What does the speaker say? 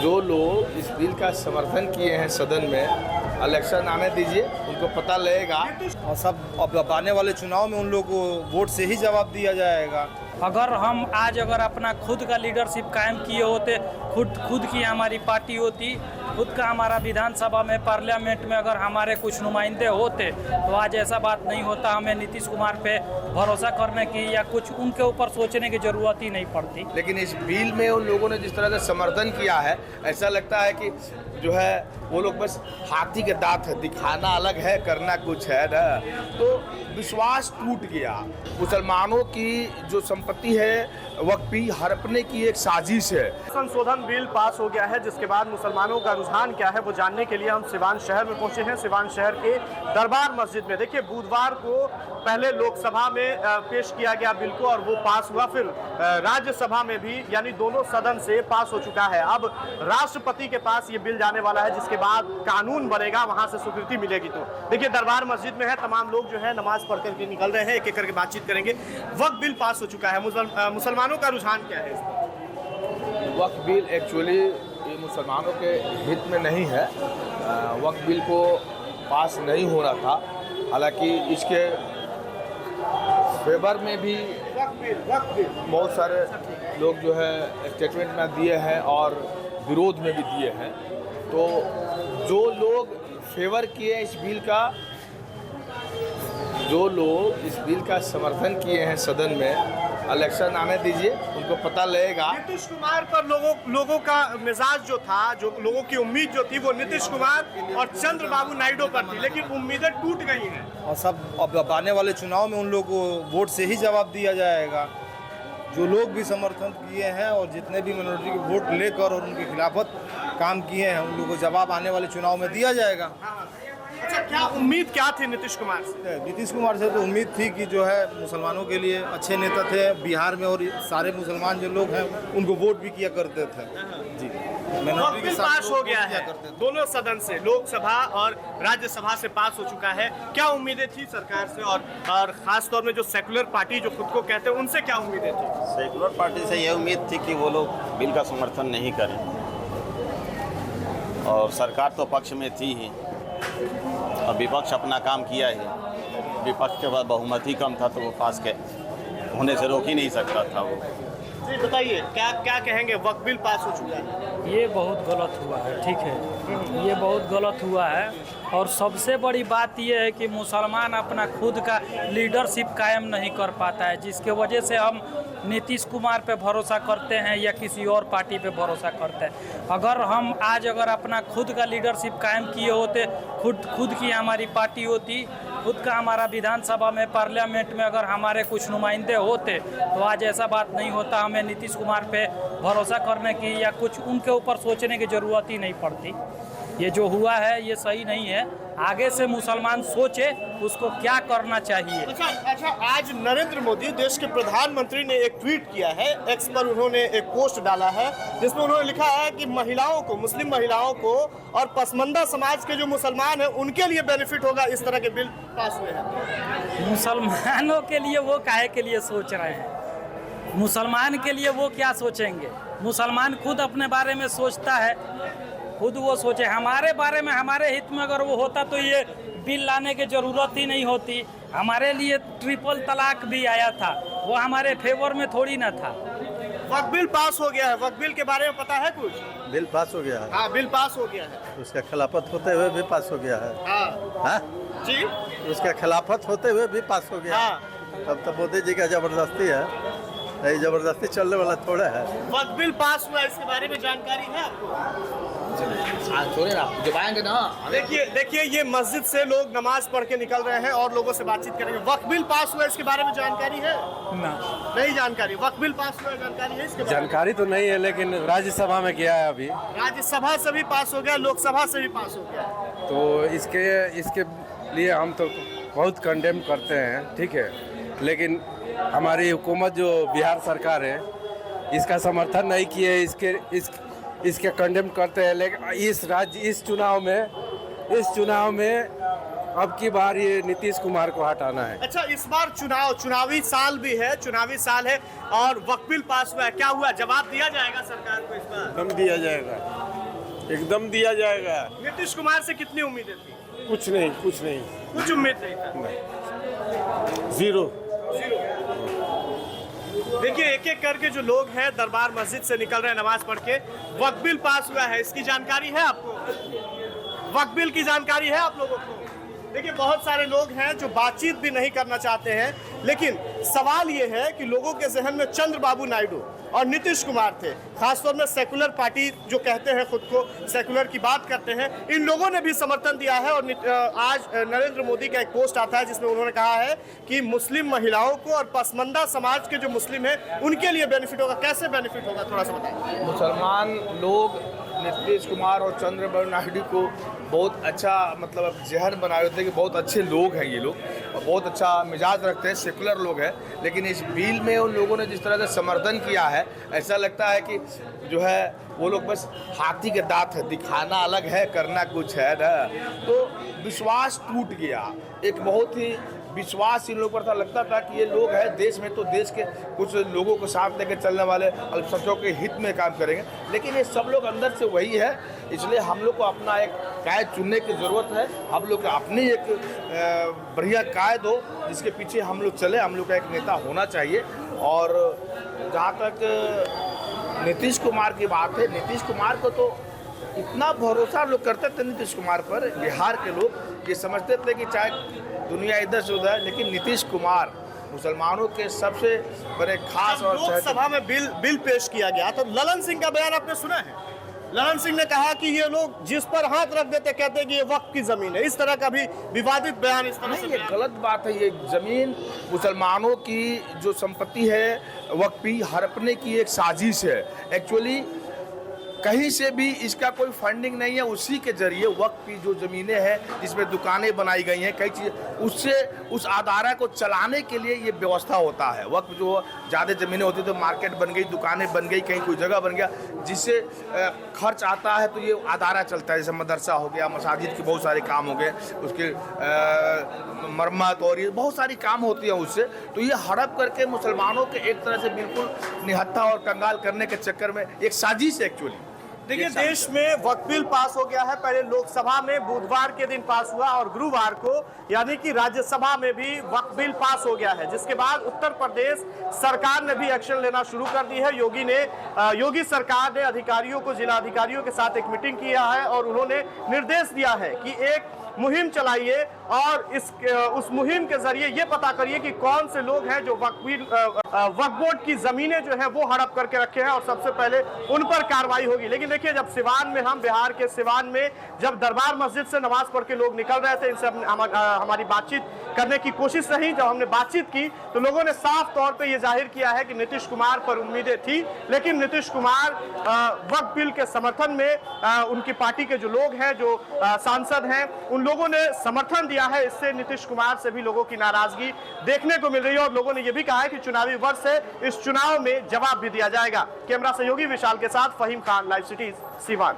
जो लोग इस बिल का समर्थन किए हैं सदन में, इलेक्शन आने दीजिए, उनको पता लगेगा। और सब अब आने वाले चुनाव में उन लोगों को वोट से ही जवाब दिया जाएगा। अगर हम आज अपना खुद का लीडरशिप कायम किए होते, खुद की हमारी पार्टी होती, खुद का हमारा विधानसभा में पार्लियामेंट में अगर हमारे कुछ नुमाइंदे होते तो आज ऐसा बात नहीं होता। हमें नीतीश कुमार पे भरोसा करने की या कुछ उनके ऊपर सोचने की ज़रूरत ही नहीं पड़ती। लेकिन इस बिल में उन लोगों ने जिस तरह से समर्थन किया है, ऐसा लगता है कि जो है वो लोग बस हाथी के दांत है, दिखाना अलग है, करना कुछ है ना। तो विश्वास टूट गया। मुसलमानों की जो संपत्ति है वक्फी हड़पने की एक साजिश है। संशोधन बिल पास हो गया है, जिसके बाद मुसलमानों का रुझान क्या है वो जानने के लिए हम सिवान शहर में पहुंचे हैं। सिवान शहर के दरबार मस्जिद में देखिए, बुधवार को पहले लोकसभा में पेश किया गया बिल को और वो पास हुआ, फिर राज्यसभा में भी, यानी दोनों सदन से पास हो चुका है। अब राष्ट्रपति के पास ये बिल जाने वाला है, जिसके बाद कानून बनेगा, वहां से स्वीकृति मिलेगी। तो देखिए दरबार मस्जिद में है, तमाम लोग जो है नमाज पढ़ करके निकल रहे हैं, एक एक करके बातचीत करेंगे। वक्फ बिल पास हो चुका है, मुसलमानों का रुझान क्या है? वक्फ बिल एक्चुअली ये मुसलमानों के हित में नहीं है। वक्फ बिल को पास नहीं हो रहा था, हालांकि इसके फेवर में भी बहुत सारे लोग जो है स्टेटमेंट में दिए हैं और विरोध में भी दिए हैं। तो जो लोग फेवर किए इस बिल का, जो लोग इस बिल का समर्थन किए हैं सदन में, इलेक्शन आने दीजिए, उनको पता लगेगा। नीतीश कुमार पर लोगों का मिजाज जो था, जो लोगों की उम्मीद जो थी वो नीतीश कुमार और चंद्रबाबू नायडू पर थी, लेकिन उम्मीदें टूट गई हैं। और सब अब आने वाले चुनाव में उन लोगों को वोट से ही जवाब दिया जाएगा। जो लोग भी समर्थन किए हैं और जितने भी मिनोरिटी के वोट लेकर और उनके खिलाफत काम किए हैं, उन लोगों को जवाब आने वाले चुनाव में दिया जाएगा। अच्छा, क्या उम्मीद क्या थी नीतीश कुमार से? नीतीश कुमार से तो उम्मीद थी कि जो है मुसलमानों के लिए अच्छे नेता थे बिहार में, और सारे मुसलमान जो लोग हैं उनको वोट भी किया करते थे जी। वक्त बिल पास हो गया है, दोनों सदन से, लोकसभा और राज्यसभा से पास हो चुका है। क्या उम्मीदें थी सरकार से, और खास तौर में जो सेकुलर पार्टी जो खुद को कहते हैं, उनसे क्या उम्मीदें थी? सेकुलर पार्टी से यह उम्मीद थी कि वो लोग बिल का समर्थन नहीं करें, और सरकार तो पक्ष में थी ही, और विपक्ष अपना काम किया है। विपक्ष के बाद बहुमत ही कम था, तो वो पास के होने से रोक ही नहीं सकता था वो। जी बताइए, क्या कहेंगे? वक्त बिल पास हो चुका है, ये बहुत गलत हुआ है, ठीक है, ये बहुत गलत हुआ है। और सबसे बड़ी बात ये है कि मुसलमान अपना खुद का लीडरशिप कायम नहीं कर पाता है, जिसके वजह से हम नीतीश कुमार पे भरोसा करते हैं या किसी और पार्टी पे भरोसा करते हैं। अगर हम आज अपना खुद का लीडरशिप कायम किए होते, खुद की हमारी पार्टी होती, खुद का हमारा विधानसभा में पार्लियामेंट में अगर हमारे कुछ नुमाइंदे होते तो आज ऐसा बात नहीं होता। हमें नीतीश कुमार पे भरोसा करने की या कुछ उनके ऊपर सोचने की ज़रूरत ही नहीं पड़ती। ये जो हुआ है ये सही नहीं है। आगे से मुसलमान सोचे उसको क्या करना चाहिए। अच्छा, आज नरेंद्र मोदी देश के प्रधानमंत्री ने एक ट्वीट किया है, एक्स पर उन्होंने एक पोस्ट डाला है, जिसमें उन्होंने लिखा है कि महिलाओं को, मुस्लिम महिलाओं को और पसमंदा समाज के जो मुसलमान हैं उनके लिए बेनिफिट होगा इस तरह के बिल पास हुए हैं। मुसलमानों के लिए वो काहे के लिए सोच रहे हैं? मुसलमान के लिए वो क्या सोचेंगे? मुसलमान खुद अपने बारे में सोचता है, खुद वो सोचे। हमारे बारे में, हमारे हित में अगर वो होता तो ये बिल लाने की ज़रूरत ही नहीं होती। हमारे लिए ट्रिपल तलाक भी आया था, वो हमारे फेवर में थोड़ी ना था। वक्त बिल पास हो गया है, वक्त बिल के बारे में पता है कुछ? बिल पास हो गया है। हाँ, बिल पास हो गया है। उसका खिलाफत होते हुए भी पास हो गया है। हाँ जी, उसका खिलाफत होते हुए भी पास हो गया। हाँ। अब तो मोदी जी का जबरदस्ती है, नहीं जबरदस्ती चलने वाला थोड़ा है। वक्त बिल पास हुआ, इसके बारे में जानकारी है आपको? जबाएंगे ना। देखिए ये मस्जिद से लोग नमाज पढ़ के निकल रहे हैं और लोगों से बातचीत करेंगे। वक्त बिल पास हुआ, इसके बारे में जानकारी है? नहीं जानकारी। वक्त बिल पास हुआ, जानकारी है इसके बारे में? जानकारी तो नहीं है, लेकिन राज्यसभा में गया है अभी। राज्यसभा से भी पास हो गया, लोकसभा से भी पास हो गया। तो इसके लिए हम तो बहुत कंडेम करते हैं, ठीक है, लेकिन हमारी हुकूमत जो बिहार सरकार है इसका समर्थन नहीं किए, इसके कंडेम करते हैं। लेकिन इस चुनाव में अब की बार ये नीतीश कुमार को हटाना है। अच्छा, इस बार चुनावी साल भी है, चुनावी साल है और वक्त बिल पास हुआ है, क्या हुआ? जवाब दिया जाएगा सरकार को इस बार? कम दिया जाएगा। एकदम दिया जाएगा। नीतीश कुमार से कितनी उम्मीदें थी? कुछ नहीं, कुछ नहीं, कुछ उम्मीद नहीं था। जीरो। देखिए एक एक करके जो लोग हैं दरबार मस्जिद से निकल रहे हैं नमाज पढ़ के। वक्फ बिल पास हुआ है, इसकी जानकारी है आपको? वक्फ बिल की जानकारी है आप लोगों को? देखिए बहुत सारे लोग हैं जो बातचीत भी नहीं करना चाहते हैं, लेकिन सवाल ये है कि लोगों के जहन में चंद्रबाबू नायडू और नीतीश कुमार थे। खासतौर में सेकुलर पार्टी जो कहते हैं खुद को, सेकुलर की बात करते हैं, इन लोगों ने भी समर्थन दिया है। और आज नरेंद्र मोदी का एक पोस्ट आता है जिसमें उन्होंने कहा है कि मुस्लिम महिलाओं को और पसमंदा समाज के जो मुस्लिम हैं उनके लिए बेनिफिट होगा। कैसे बेनिफिट होगा, थोड़ा सा बताएं। मुसलमान लोग नीतीश कुमार और चंद्रबाबू नायडू को बहुत अच्छा मतलब जहन बनाए होते हैं कि बहुत अच्छे लोग हैं ये लोग, और बहुत अच्छा मिजाज रखते हैं, सेकुलर लोग हैं। लेकिन इस बिल में उन लोगों ने जिस तरह से समर्थन किया है, ऐसा लगता है कि जो है वो लोग बस हाथी के दांत है, दिखाना अलग है, करना कुछ है ना। तो विश्वास टूट गया। एक बहुत ही विश्वास इन लोगों पर था, लगता था कि ये लोग हैं देश में तो देश के कुछ लोगों को साथ लेकर चलने वाले, अल्पसंख्यकों के हित में काम करेंगे। लेकिन ये सब लोग अंदर से वही है, इसलिए हम लोग को अपना एक कायद चुनने की ज़रूरत है। हम लोग को अपनी एक बढ़िया कायद हो जिसके पीछे हम लोग चले, हम लोग का एक नेता होना चाहिए। और जहाँ तक नीतीश कुमार की बात है, नीतीश कुमार को तो इतना भरोसा लोग करते थे नीतीश कुमार पर, बिहार के लोग ये समझते थे कि चाहे दुनिया इधर से उधर, लेकिन नीतीश कुमार मुसलमानों के सबसे बड़े खास और लोकसभा में बिल पेश किया गया तो ललन सिंह का बयान आपने सुना है? ललन सिंह ने कहा कि ये लोग जिस पर हाथ रख देते कहते हैं कि ये वक्फ की जमीन है। इस तरह का भी विवादित बयान इस तरह से ये गलत बात है। ये जमीन मुसलमानों की जो संपत्ति है वक्फी हड़पने की एक साजिश है। एक्चुअली कहीं से भी इसका कोई फंडिंग नहीं है। उसी के जरिए वक्फ की जो ज़मीनें हैं जिसमें दुकानें बनाई गई हैं, कई चीज़, उससे उस अदारा को चलाने के लिए ये व्यवस्था होता है। वक्फ जो ज़्यादा ज़मीनें होती तो मार्केट बन गई, दुकानें बन गई, कहीं कोई जगह बन गया, जिससे खर्च आता है तो ये अदारा चलता है। जैसे मदरसा हो गया, मसाजिद के बहुत सारे काम हो गए, उसके मरम्मत और ये बहुत सारी काम होती है उससे। तो ये हड़प करके मुसलमानों के एक तरह से बिल्कुल निहत्था और कंगाल करने के चक्कर में एक साजिश है एक्चुअली। देखिए देश में वक्फ बिल पास हो गया है। पहले लोकसभा में बुधवार के दिन पास हुआ और गुरुवार को यानी कि राज्यसभा में भी वक्फ बिल पास हो गया है, जिसके बाद उत्तर प्रदेश सरकार ने भी एक्शन लेना शुरू कर दी है। योगी सरकार ने अधिकारियों को, जिला अधिकारियों के साथ एक मीटिंग किया है और उन्होंने निर्देश दिया है कि एक मुहिम चलाइए और उस मुहिम के जरिए ये पता करिए कि कौन से लोग हैं जो वक्फ बोर्ड की जमीनें जो है वो हड़प करके रखे हैं और सबसे पहले उन पर कार्रवाई होगी। लेकिन देखिए जब सिवान में, हम बिहार के सिवान में जब दरबार मस्जिद से नमाज पढ़ के लोग निकल रहे थे, इनसे हमारी बातचीत करने की कोशिश रही। जब हमने बातचीत की तो लोगों ने साफ तौर पर यह जाहिर किया है कि नीतीश कुमार पर उम्मीदें थी, लेकिन नीतीश कुमार वक्फ बिल के समर्थन में उनकी पार्टी के जो लोग हैं, जो सांसद हैं, उन लोगों ने समर्थन दिया है। इससे नीतीश कुमार से भी लोगों की नाराजगी देखने को मिल रही है और लोगों ने यह भी कहा है कि चुनावी वर्ष है, इस चुनाव में जवाब भी दिया जाएगा। कैमरा सहयोगी विशाल के साथ फहीम खान, लाइव सिटीज, सिवान।